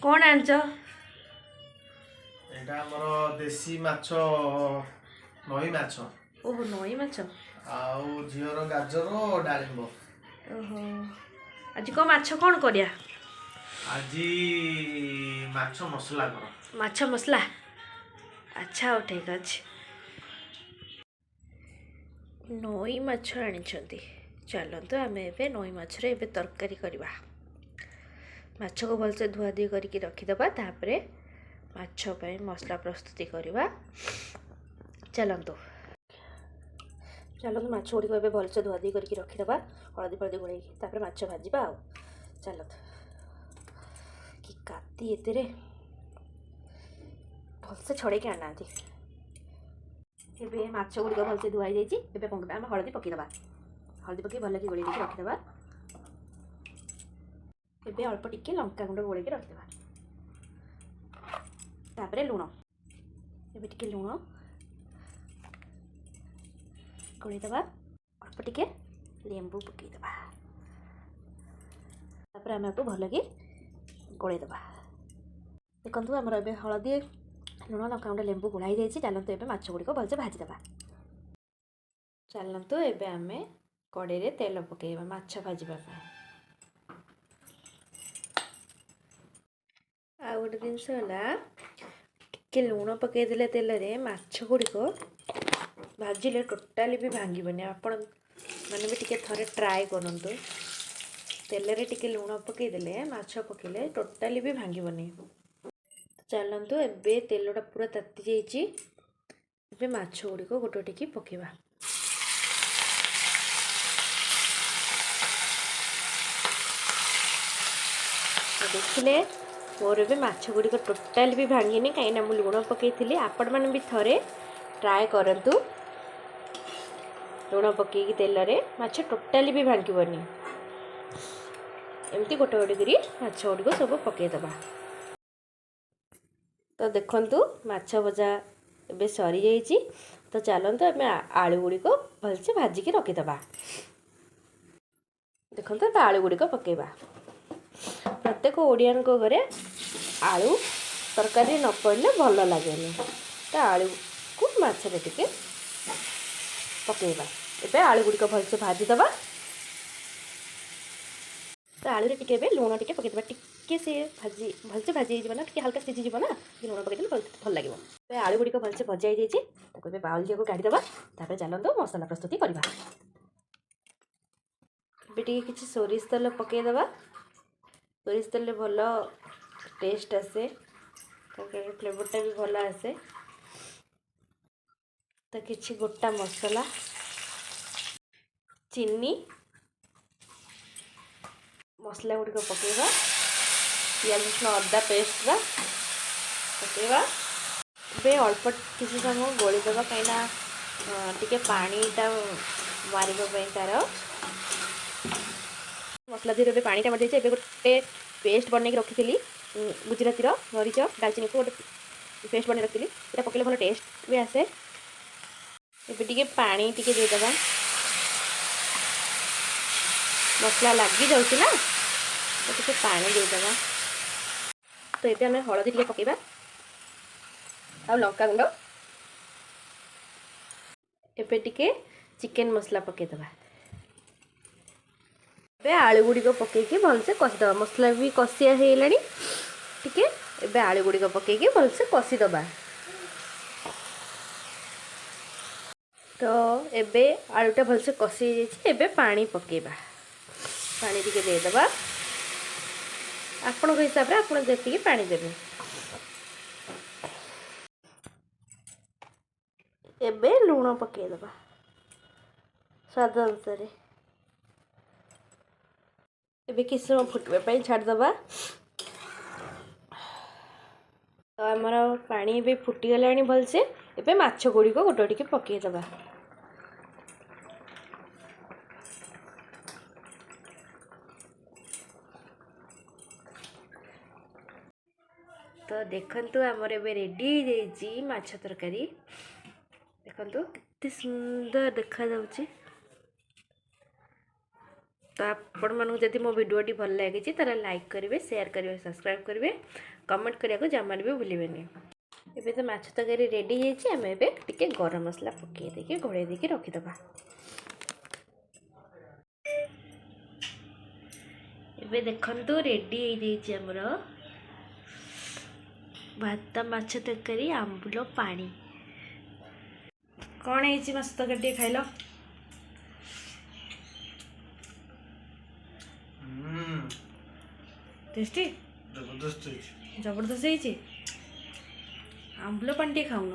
कौन आंच एटा हमर देसी माछ नई माछ ओहो नई माछ आउ झीवर गाजर डालिंब। ओहो आज को माछ कौन करिया आजी माछ मसला कर माछ मसला अच्छा हो ठीक अच्छे नई माछ आनिछंती चलतु आम ए नई माछरे एबे तरकारी करवा माछ को भलसे धुआधुई करके रखीदबा तापरे माछ पे मसला प्रस्तुति करवा चलतु चलतु माछ गुड़िक ए भलसे धुआधुई करके रखीदबा हलदी फलदी गोल तापरे माछ भाजवा आ चलतु कि काती एतेरे भलसे छड़े आना एबे माछ गुड़िक भलसे धुआई जाइए एबे कौन आम हलदी पकईदबा हलदी पकई भल कि गोल रखीदबा एबे अल्प टिके लंका गुंड गोल रखीदबा तापरे लुण एबे टिके लुण गोलईदबा अल्प टिके लेंबू पकईदबा तापरे आम आपको भल कि गोलईदबा देखु आमर ए हलदी लुण लंका गुंड लेंबू गोलाई जाइए चलतु ए माछ गुड़िक भलसे भाजीदबा चलतु एबे आम कड़े तेल पकईबा माछ भाजवा आ गोटे जिनस टे लुण पकईदे तेल रे माछ गुड़िक भाजिले टोटाली भी भांगबनी आपण मैंने भी टिके थरे ट्राए करूँ तेल रे टिके लुण पकईदे माछ पकईले टोटाली भी भांगबनी चलतु एबे तेलटा पूरा ताती जाइए माछ गुड़िक गोटे टिके पकईबा देखिले मोर भी माछ गुड़िक टोटाल भी भांगिनी कहीं मुझे लुण पकई आपण मैंने भी थरे ट्राए करंतु लुण पकईकी तेल रे माछ टोटाली भी भांगबनी एमती गोटे गोटे करी माछ गुड़िक सब पकईदबा तो देखंतु माछ भजा एबे सरी जाइए तो चलतु आम आलू गुड़िक भलसे भाजिकी रखीदबा देखंतु ए आलू गुड़िक पकईबा प्रत्येक ओडियन को घरे आलू तरकारी न पड़े भल लगे तो आलू को माछरे टिके पकईबा एबे आलू गुड़िक भलसे भाजीदबा तो आलू टिके लुण टिके पकईदबा टिके से भाजी भलसे भाजी ना टिके हल्का सीझी ना लुण पकईदे भल लगे आलू गुड़िक भलसे भजा जाइए बाउल जी को काढ़ीदबा तापर चलतु मसला प्रस्तुति करवा किसी सोरिष तेल पकईदबा सोरिष तेल भल टेस्ट आसे फ्लेवरटा भी भल आसे तो किसी गोटा मसला चीनी मसला गुड़िक पकईबा पियाज रसुण अदा पेस्ट पकईबा बे अल्प किसी समय गोलीदबा कहीं टिके पानीटा मारे तार मसला धीरे पानीटा मार जाइए गोटे पेस्ट बन रखी गुजराती मरीच डालचीनी को गोटे पेस्ट बन रखी ये पकड़े भल टेस्ट भी आसे ए पानी टिके देदबा मसला लगी जाऊँगी ना तो टिके पानी देदबा तो ये आम हलदी टिके पकईबा आ लंका गुंड एबे टिके चिकेन मसला पकईदबा ए आलू गुड़िक पकईकी भलसे कषिदबा मसला भी कषिया होगलानी टिके एबे आलू गुड़िक पकईकी भलसे कषिदबा तो एबे आलूटा भलसे कषि जाइए एबे पानी पकईबा पानी टिके देदबा आपण हिसाब से आपण देखिए पानी देबे एबे लुण पकईदबा स्वाद अनुसार एबे किस समय फुटवा छाड़दबा तो आमर पानी भी फुटीगला भलसे एबे माछ गुड़िक गोटे टिके पकईदबा तो देखंतु आमर एबे रेडी हो जाइए माछ तरकारी देखंतु कितने सुंदर देखा जाउची। तो आपण मानू जदि मो वीडियोटी भल लगी तार लाइक करेंगे, शेयर करेंगे, सब्सक्राइब करेंगे, कमेंट करने को जमा भी भूलें। एबे तो माछ तरकारी रेडी होती आम ए गरम मसला पकई देके घोड़े देके रखीदबा। एबे देखंतु रेडी हो आमर भात माछ तरकारी आंबुल पानी। कौन है माछ तरकारी खाइल? टेस्टी जबरदस्त जबरदस्त आंबुल पानी खाऊन।